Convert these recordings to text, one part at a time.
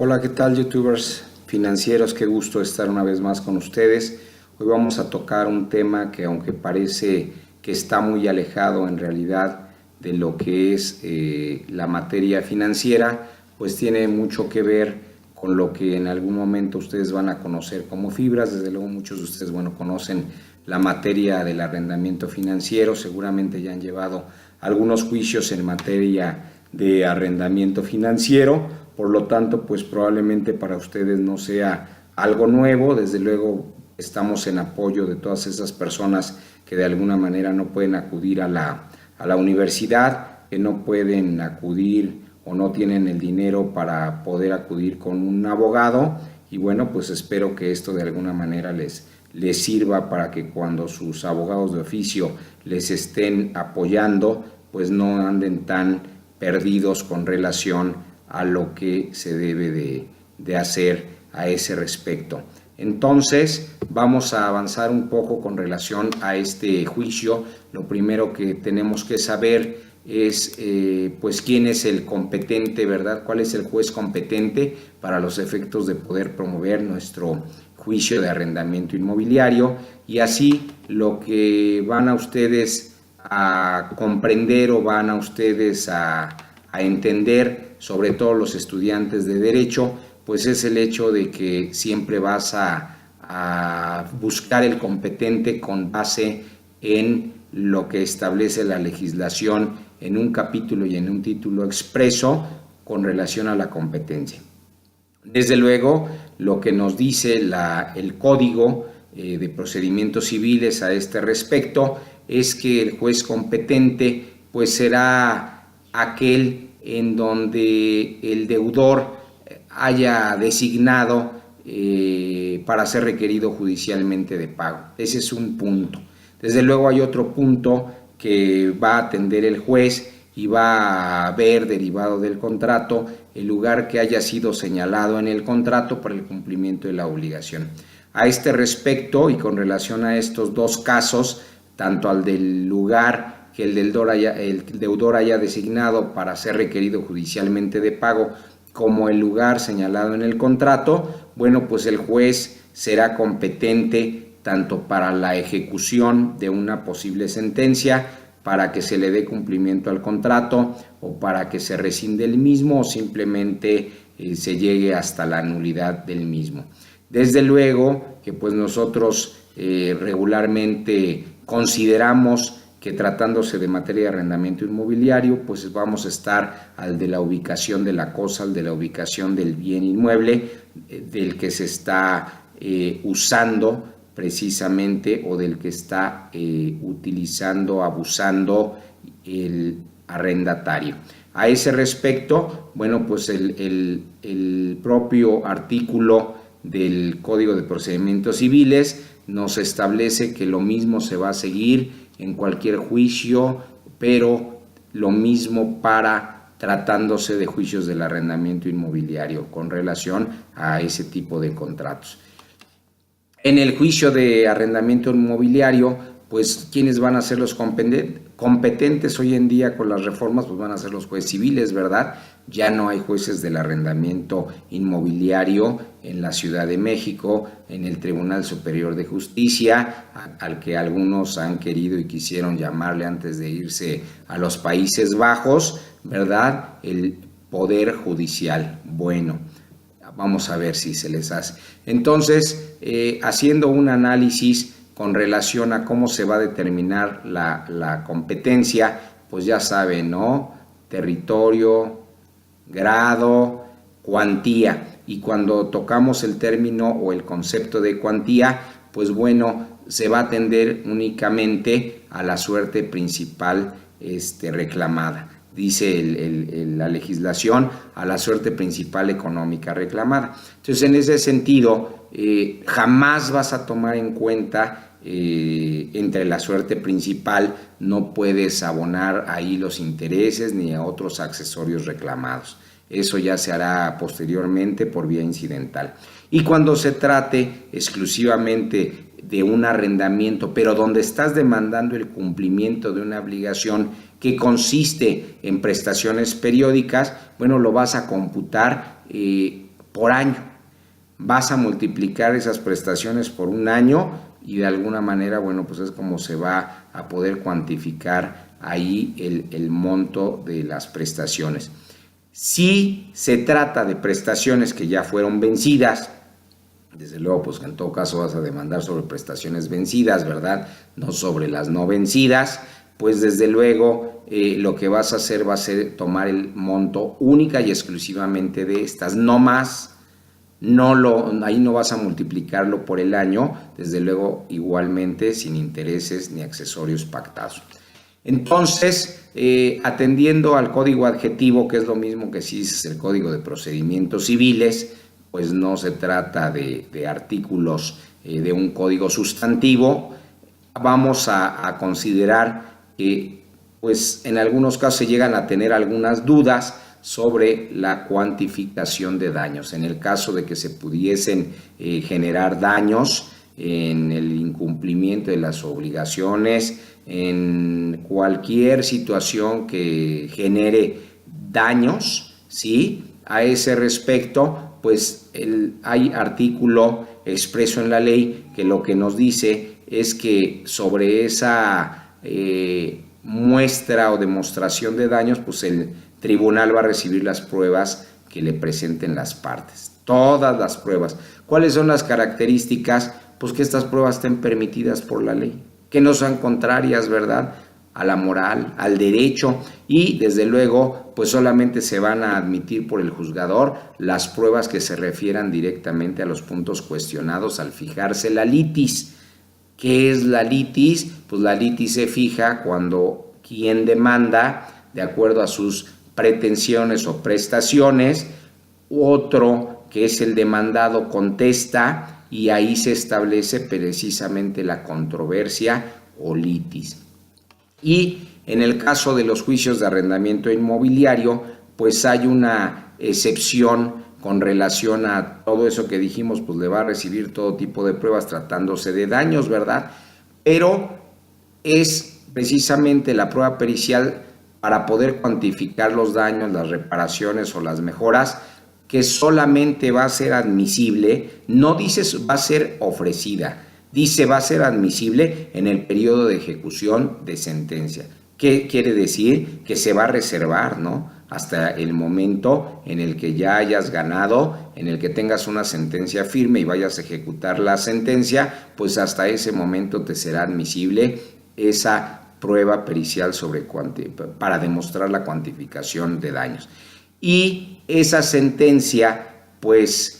Hola, ¿qué tal, youtubers financieros? Qué gusto estar una vez más con ustedes. Hoy vamos a tocar un tema que, aunque parece que está muy alejado en realidad de lo que es la materia financiera, pues tiene mucho que ver con lo que en algún momento ustedes van a conocer como fibras. Desde luego muchos de ustedes, conocen la materia del arrendamiento financiero, seguramente ya han llevado algunos juicios en materia de arrendamiento financiero, por lo tanto, pues probablemente para ustedes no sea algo nuevo. Desde luego estamos en apoyo de todas esas personas que de alguna manera no pueden acudir a la universidad, que no pueden acudir o no tienen el dinero para poder acudir con un abogado, y bueno, pues espero que esto de alguna manera les sirva para que cuando sus abogados de oficio les estén apoyando, pues no anden tan perdidos con relación a lo que se debe de hacer a ese respecto. Entonces vamos a avanzar un poco con relación a este juicio. Lo primero que tenemos que saber es pues quién es el competente, ¿verdad? ¿Cuál es el juez competente para los efectos de poder promover nuestro juicio de arrendamiento inmobiliario? Y así lo que van a ustedes a comprender o van a ustedes a entender, sobre todo los estudiantes de Derecho, pues es el hecho de que siempre vas a buscar el competente con base en lo que establece la legislación en un capítulo y en un título expreso con relación a la competencia. Desde luego, lo que nos dice el Código de Procedimientos Civiles a este respecto es que el juez competente pues será aquel en donde el deudor haya designado para ser requerido judicialmente de pago. Ese es un punto. Desde luego hay otro punto que va a atender el juez y va a ver, derivado del contrato, el lugar que haya sido señalado en el contrato para el cumplimiento de la obligación. A este respecto, y con relación a estos dos casos, tanto al del lugar que el deudor haya designado para ser requerido judicialmente de pago, como el lugar señalado en el contrato, bueno, pues el juez será competente tanto para la ejecución de una posible sentencia, para que se le dé cumplimiento al contrato o para que se rescinde el mismo, o simplemente se llegue hasta la nulidad del mismo. Desde luego que pues nosotros regularmente consideramos que, tratándose de materia de arrendamiento inmobiliario, pues vamos a estar al de la ubicación de la cosa, al de la ubicación del bien inmueble del que se está usando precisamente, o del que está utilizando, abusando el arrendatario. A ese respecto, bueno, pues el propio artículo del Código de Procedimientos Civiles nos establece que lo mismo se va a seguir en cualquier juicio, pero lo mismo para tratándose de juicios del arrendamiento inmobiliario con relación a ese tipo de contratos. En el juicio de arrendamiento inmobiliario, pues ¿quiénes van a ser los competentes hoy en día con las reformas? Pues van a ser los jueces civiles, ¿verdad? Ya no hay jueces del arrendamiento inmobiliario en la Ciudad de México, en el Tribunal Superior de Justicia, al que algunos han querido y quisieron llamarle, antes de irse a los Países Bajos, ¿verdad?, el Poder Judicial. Bueno, vamos a ver si se les hace. Entonces, haciendo un análisis con relación a cómo se va a determinar la competencia, pues ya saben, ¿no? Territorio, grado, cuantía. Y cuando tocamos el término o el concepto de cuantía, pues bueno, se va a atender únicamente a la suerte principal reclamada. Dice la legislación, a la suerte principal económica reclamada. Entonces, en ese sentido, jamás vas a tomar en cuenta entre la suerte principal, no puedes abonar ahí los intereses ni a otros accesorios reclamados. Eso ya se hará posteriormente por vía incidental. Y cuando se trate exclusivamente de un arrendamiento, pero donde estás demandando el cumplimiento de una obligación que consiste en prestaciones periódicas, bueno, lo vas a computar por año. Vas a multiplicar esas prestaciones por un año y de alguna manera, bueno, pues es como se va a poder cuantificar ahí el monto de las prestaciones. Si se trata de prestaciones que ya fueron vencidas, desde luego, pues en todo caso vas a demandar sobre prestaciones vencidas, ¿verdad? No sobre las no vencidas. Pues desde luego lo que vas a hacer va a ser tomar el monto única y exclusivamente de estas, no más. Ahí no vas a multiplicarlo por el año, desde luego igualmente sin intereses ni accesorios pactados. Entonces, atendiendo al código adjetivo, que es lo mismo que si dices el código de procedimientos civiles, pues no se trata de artículos de un código sustantivo. Vamos a considerar que pues en algunos casos se llegan a tener algunas dudas sobre la cuantificación de daños. En el caso de que se pudiesen generar daños en el incumplimiento de las obligaciones, en cualquier situación que genere daños, ¿sí? A ese respecto, pues hay artículo expreso en la ley que lo que nos dice es que sobre esa muestra o demostración de daños, pues el tribunal va a recibir las pruebas que le presenten las partes, todas las pruebas. ¿Cuáles son las características? Pues que estas pruebas estén permitidas por la ley, que no sean contrarias, ¿verdad?, a la moral, al derecho, y desde luego pues solamente se van a admitir por el juzgador las pruebas que se refieran directamente a los puntos cuestionados al fijarse la litis. ¿Qué es la litis? Pues la litis se fija cuando quien demanda, de acuerdo a sus pretensiones o prestaciones, otro que es el demandado contesta y ahí se establece precisamente la controversia o litis. Y en el caso de los juicios de arrendamiento inmobiliario, pues hay una excepción con relación a todo eso que dijimos, pues le va a recibir todo tipo de pruebas tratándose de daños, ¿verdad? Pero es precisamente la prueba pericial para poder cuantificar los daños, las reparaciones o las mejoras, que solamente va a ser admisible, no dice va a ser ofrecida, dice va a ser admisible en el periodo de ejecución de sentencia. ¿Qué quiere decir? Que se va a reservar, ¿no?, hasta el momento en el que ya hayas ganado, en el que tengas una sentencia firme y vayas a ejecutar la sentencia, pues hasta ese momento te será admisible esa prueba pericial para demostrar la cuantificación de daños. Y esa sentencia, pues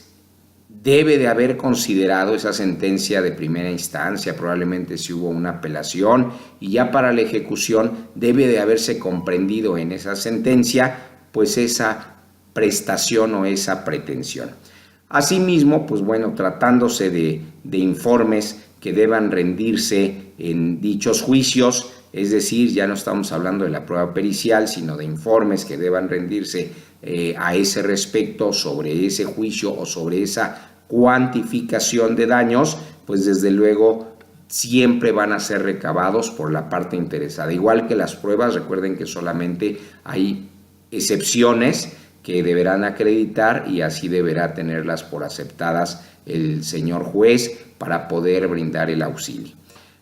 debe de haber considerado esa sentencia de primera instancia, probablemente si hubo una apelación, y ya para la ejecución debe de haberse comprendido en esa sentencia, pues esa prestación o esa pretensión. Asimismo, pues bueno, tratándose de informes que deban rendirse en dichos juicios, es decir, ya no estamos hablando de la prueba pericial, sino de informes que deban rendirse a ese respecto sobre ese juicio o sobre esa cuantificación de daños, pues desde luego siempre van a ser recabados por la parte interesada. Igual que las pruebas, recuerden que solamente hay excepciones que deberán acreditar y así deberá tenerlas por aceptadas el señor juez para poder brindar el auxilio.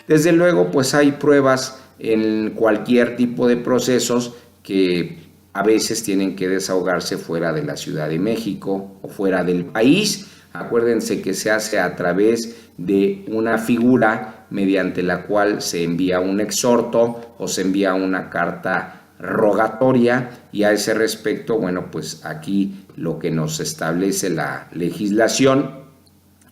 Desde luego, pues hay pruebas en cualquier tipo de procesos que a veces tienen que desahogarse fuera de la Ciudad de México o fuera del país. Acuérdense que se hace a través de una figura mediante la cual se envía un exhorto o se envía una carta rogatoria, y a ese respecto, bueno, pues aquí lo que nos establece la legislación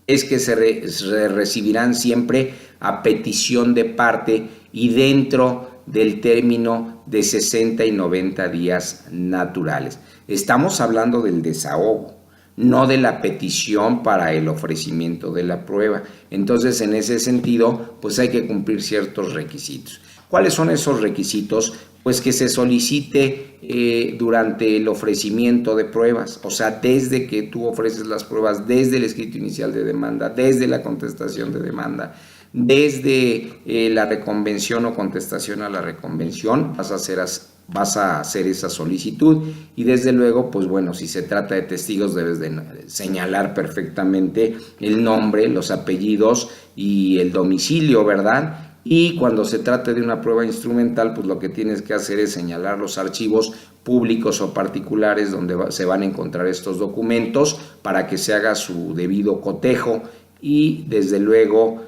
es que se recibirán siempre a petición de parte y dentro del término de 60 y 90 días naturales. Estamos hablando del desahogo, no de la petición para el ofrecimiento de la prueba. Entonces, en ese sentido, pues hay que cumplir ciertos requisitos. ¿Cuáles son esos requisitos? Pues que se solicite durante el ofrecimiento de pruebas, o sea, desde que tú ofreces las pruebas, desde el escrito inicial de demanda, desde la contestación de demanda, desde la reconvención o contestación a la reconvención, vas a ser vas a hacer esa solicitud y desde luego, pues bueno, si se trata de testigos debes de señalar perfectamente el nombre, los apellidos y el domicilio, ¿verdad? Y cuando se trate de una prueba instrumental, pues lo que tienes que hacer es señalar los archivos públicos o particulares donde se van a encontrar estos documentos para que se haga su debido cotejo y desde luego,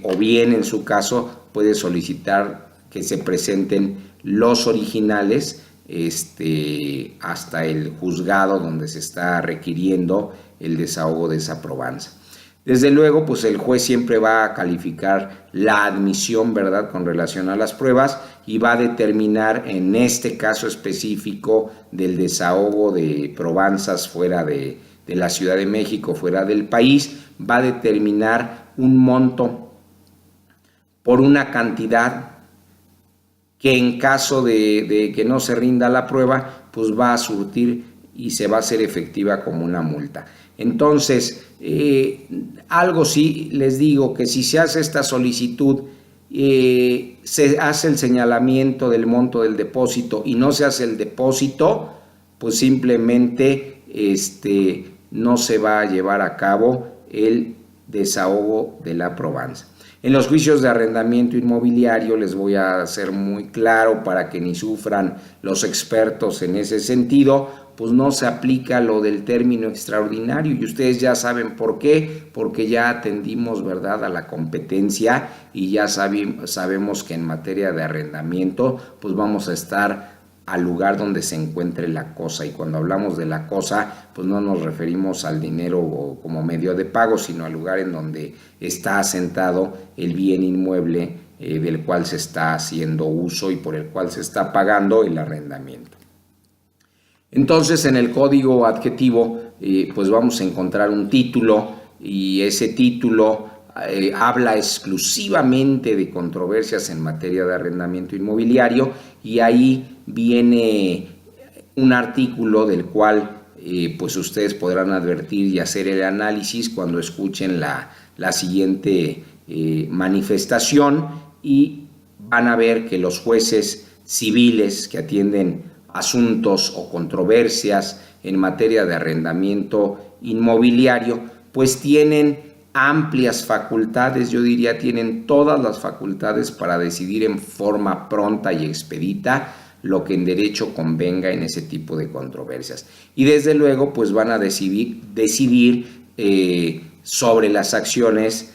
o bien en su caso, puede solicitar que se presenten los originales hasta el juzgado donde se está requiriendo el desahogo de esa probanza. Desde luego, pues el juez siempre va a calificar la admisión, ¿verdad?, con relación a las pruebas y va a determinar en este caso específico del desahogo de probanzas fuera de la Ciudad de México, fuera del país, va a determinar un monto por una cantidad que en caso de que no se rinda la prueba, pues va a surtir y se va a hacer efectiva como una multa. Entonces, algo sí les digo, que si se hace esta solicitud, se hace el señalamiento del monto del depósito y no se hace el depósito, pues simplemente no se va a llevar a cabo el desahogo de la probanza. En los juicios de arrendamiento inmobiliario les voy a hacer muy claro para que ni sufran los expertos en ese sentido, pues no se aplica lo del término extraordinario y ustedes ya saben por qué, porque ya atendimos, ¿verdad?, a la competencia y ya sabemos que en materia de arrendamiento pues vamos a estar al lugar donde se encuentre la cosa y cuando hablamos de la cosa pues no nos referimos al dinero como medio de pago, sino al lugar en donde está asentado el bien inmueble del cual se está haciendo uso y por el cual se está pagando el arrendamiento. Entonces, en el código adjetivo, pues vamos a encontrar un título y ese título habla exclusivamente de controversias en materia de arrendamiento inmobiliario y ahí viene un artículo del cual pues ustedes podrán advertir y hacer el análisis cuando escuchen la siguiente manifestación y van a ver que los jueces civiles que atienden asuntos o controversias en materia de arrendamiento inmobiliario, pues tienen amplias facultades, yo diría tienen todas las facultades para decidir en forma pronta y expedita lo que en derecho convenga en ese tipo de controversias. Y desde luego, pues van a decidir sobre las acciones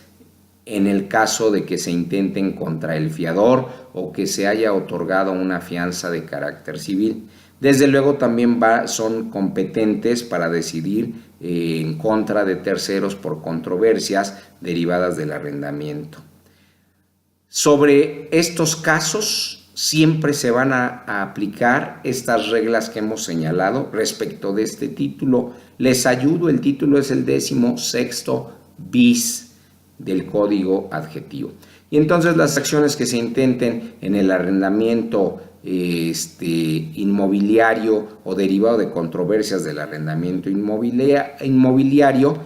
en el caso de que se intenten contra el fiador o que se haya otorgado una fianza de carácter civil. Desde luego también son competentes para decidir en contra de terceros por controversias derivadas del arrendamiento. Sobre estos casos siempre se van a aplicar estas reglas que hemos señalado respecto de este título. Les ayudo, el título es el 16º bis del código adjetivo. Y entonces las acciones que se intenten en el arrendamiento inmobiliario o derivado de controversias del arrendamiento inmobiliario,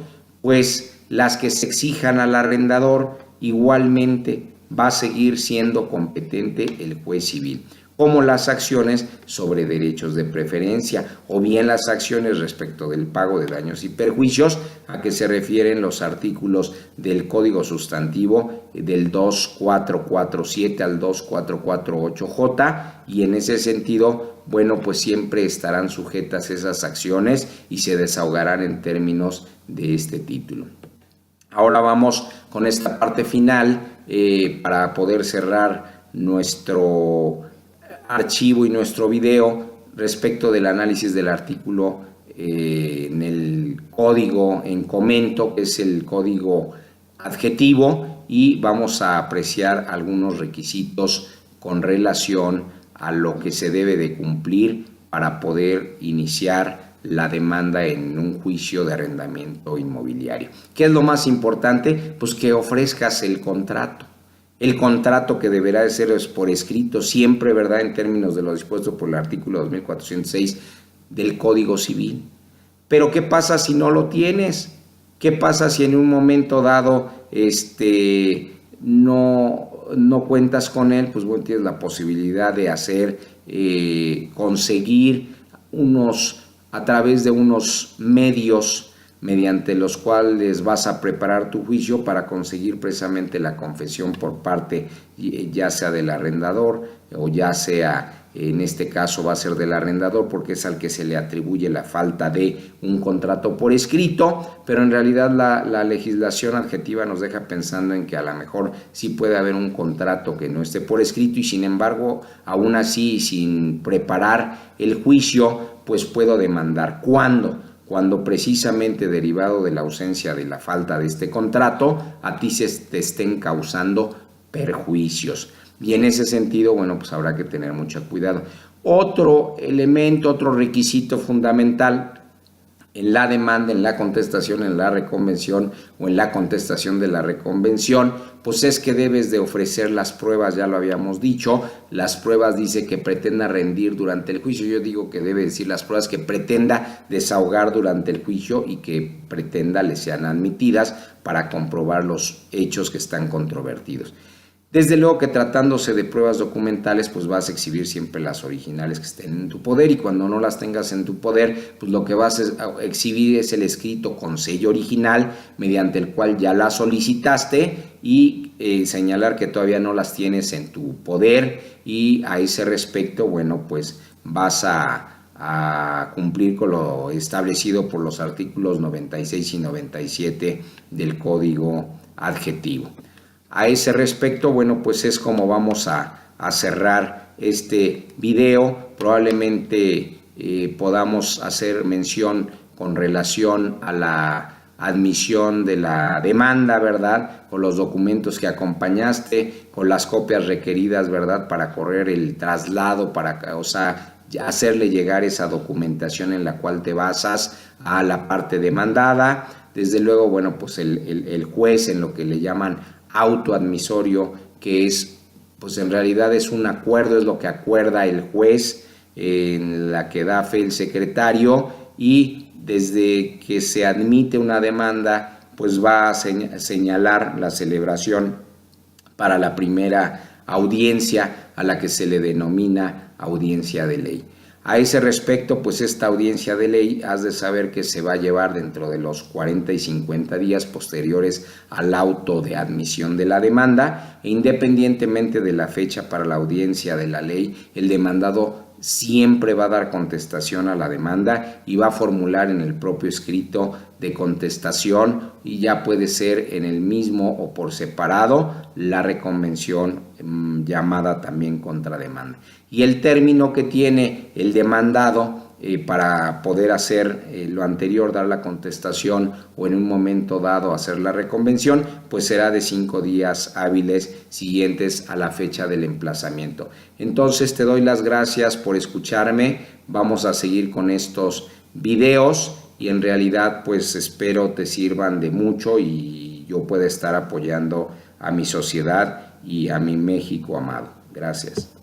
pues las que se exijan al arrendador igualmente va a seguir siendo competente el juez civil, como las acciones sobre derechos de preferencia o bien las acciones respecto del pago de daños y perjuicios a que se refieren los artículos del Código Sustantivo del 2447 al 2448J y en ese sentido, bueno, pues siempre estarán sujetas esas acciones y se desahogarán en términos de este título. Ahora vamos con esta parte final para poder cerrar nuestro archivo y nuestro video respecto del análisis del artículo en el código en comento, que es el código adjetivo, y vamos a apreciar algunos requisitos con relación a lo que se debe de cumplir para poder iniciar la demanda en un juicio de arrendamiento inmobiliario. ¿Qué es lo más importante? Pues que ofrezcas el contrato. El contrato que deberá de ser por escrito siempre, ¿verdad?, en términos de lo dispuesto por el artículo 2406 del Código Civil. Pero ¿qué pasa si no lo tienes? ¿Qué pasa si en un momento dado no cuentas con él? Pues bueno, tienes la posibilidad de hacer conseguir a través de unos medios mediante los cuales vas a preparar tu juicio para conseguir precisamente la confesión por parte ya sea del arrendador o ya sea, en este caso va a ser del arrendador porque es al que se le atribuye la falta de un contrato por escrito, pero en realidad la legislación adjetiva nos deja pensando en que a lo mejor sí puede haber un contrato que no esté por escrito y sin embargo, aún así, sin preparar el juicio, pues puedo demandar. ¿Cuándo? Cuando precisamente derivado de la ausencia de la falta de este contrato, a ti te estén causando perjuicios. Y en ese sentido, bueno, pues habrá que tener mucho cuidado. Otro elemento, otro requisito fundamental en la demanda, en la contestación, en la reconvención o en la contestación de la reconvención, pues es que debes de ofrecer las pruebas, ya lo habíamos dicho, las pruebas dice que pretenda rendir durante el juicio, yo digo que debe decir las pruebas que pretenda desahogar durante el juicio y que pretenda le sean admitidas para comprobar los hechos que están controvertidos. Desde luego que tratándose de pruebas documentales, pues vas a exhibir siempre las originales que estén en tu poder y cuando no las tengas en tu poder, pues lo que vas a exhibir es el escrito con sello original mediante el cual ya la solicitaste y señalar que todavía no las tienes en tu poder y a ese respecto, bueno, pues vas a cumplir con lo establecido por los artículos 96 y 97 del Código Adjetivo. A ese respecto, bueno, pues es como vamos a cerrar este video. Probablemente podamos hacer mención con relación a la admisión de la demanda, ¿verdad? Con los documentos que acompañaste, con las copias requeridas, ¿verdad? Para correr el traslado, hacerle llegar esa documentación en la cual te basas a la parte demandada. Desde luego, bueno, pues el juez en lo que le llaman autoadmisorio, que es, pues en realidad es un acuerdo, es lo que acuerda el juez, en la que da fe el secretario y desde que se admite una demanda, pues va a señalar la celebración para la primera audiencia a la que se le denomina audiencia de ley. A ese respecto, pues esta audiencia de ley has de saber que se va a llevar dentro de los 40 y 50 días posteriores al auto de admisión de la demanda e independientemente de la fecha para la audiencia de la ley, el demandado siempre va a dar contestación a la demanda y va a formular en el propio escrito de contestación y ya puede ser en el mismo o por separado la reconvención llamada también contrademanda. Y el término que tiene el demandado para poder hacer lo anterior, dar la contestación o en un momento dado hacer la reconvención, pues será de 5 días hábiles siguientes a la fecha del emplazamiento. Entonces te doy las gracias por escucharme, vamos a seguir con estos videos y en realidad pues espero te sirvan de mucho y yo pueda estar apoyando a mi sociedad y a mi México amado. Gracias.